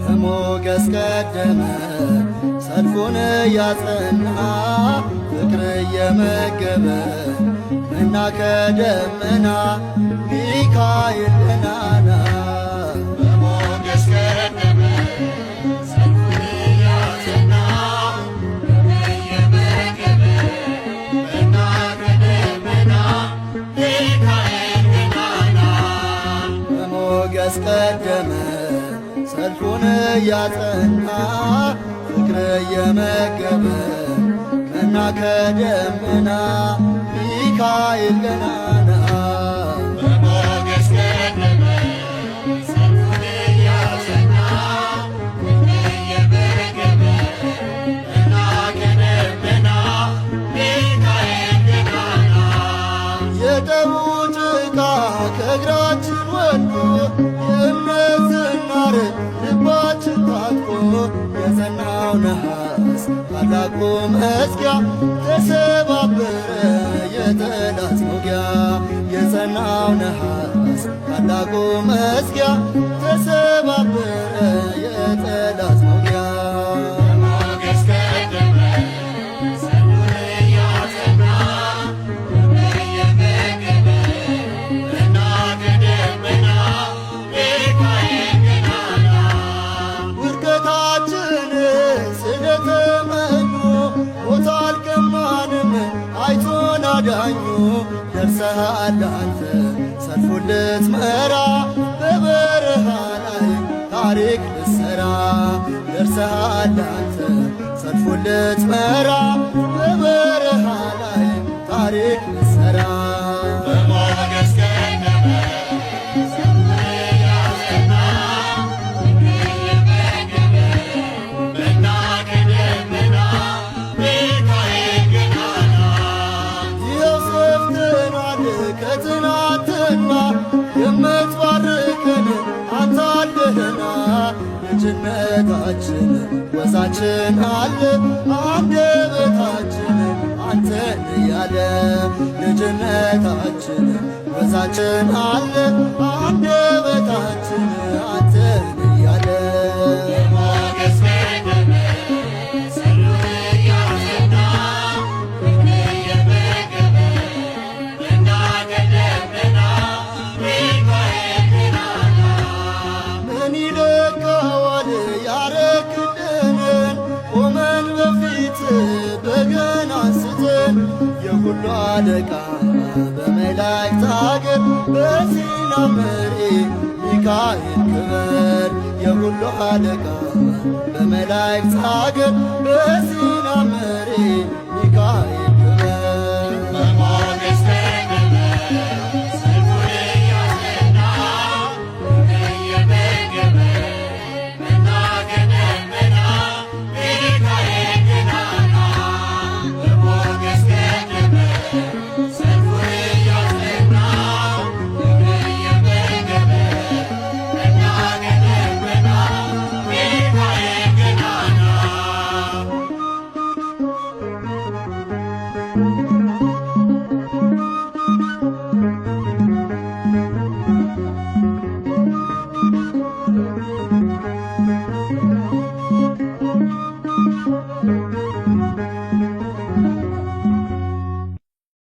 በሞገስ ቀደመ ሰልፉን ያጸና ፍቅር እየመገበ መና ከደመና ሚካኤል ገናና በሞገስ ቀደመ ሰልፉን ያጸና ፍቅር እየመገበ መና ከደመና ሚካኤል ገናና በሞገስ ቀደመ ሰልፉን ያጸና ፍቅር እየመገበ መና ከደመና ሚካኤል ገናና በሞገስ ቀደመ ሰልፉን ያጸና ፍቅር እየመገበ መና ከደመና ሚካኤል ገናና የደሙ ጭቃ ከእግራችን ወድቆ የእምነት ዝናር ልባችን ታጥቆ የጸናው ነሐስ ታላቁ መዝጊያ ተሰባበረ የጠላት መውጊያ የጸናው ነሐስ ታላቁ መዝጊያ ተሰባበረ የጠላት መውጊያ በሞገስ ቀደመ ሰልፉን ያጸና ፍቅር እየመገበ መና ከደመና ሚካኤል ገናና ውድቀታችንን ስለተመኙ ሞት አልቀማንም አይቶን አዳኙ ደርሰሃል አንተ ሰልፉን ልትመራ በበረሃ ላይ ታሪክ ልትሠራ ደርሰሃል አንተ ሰልፉን ልትመራ በበረሃ ላይ ታሪክ ልትሠራ በሞገስ ቀደመ ሰልፉን ያጸና ፍቅር እየመገበ መና ከደመና ሚካኤል ገናና ይኸው ሰፍተናል ከትናንትና የምትባርከን አንተ አለህና ልጅነታችን ወዛችን አለ አንደበታችን አንተን እያለ ልጅነታችን ወዛችን አለ አንደበታችን አንተን እያለ በሞገስ ቀደመ ሰልፉን ያጸና ፍቅር እየመገበ መና ከደመና ሚካኤል ገናና ምን ይለካዋል ያረክልንን ቆመን በፊት በገና አንስተን የሁሉ አለቃ በመላእክት አገር በሲና መሪ ሚካኤል ክበር የሁሉ አለቃ በመላእክት አገር በሲና መሪ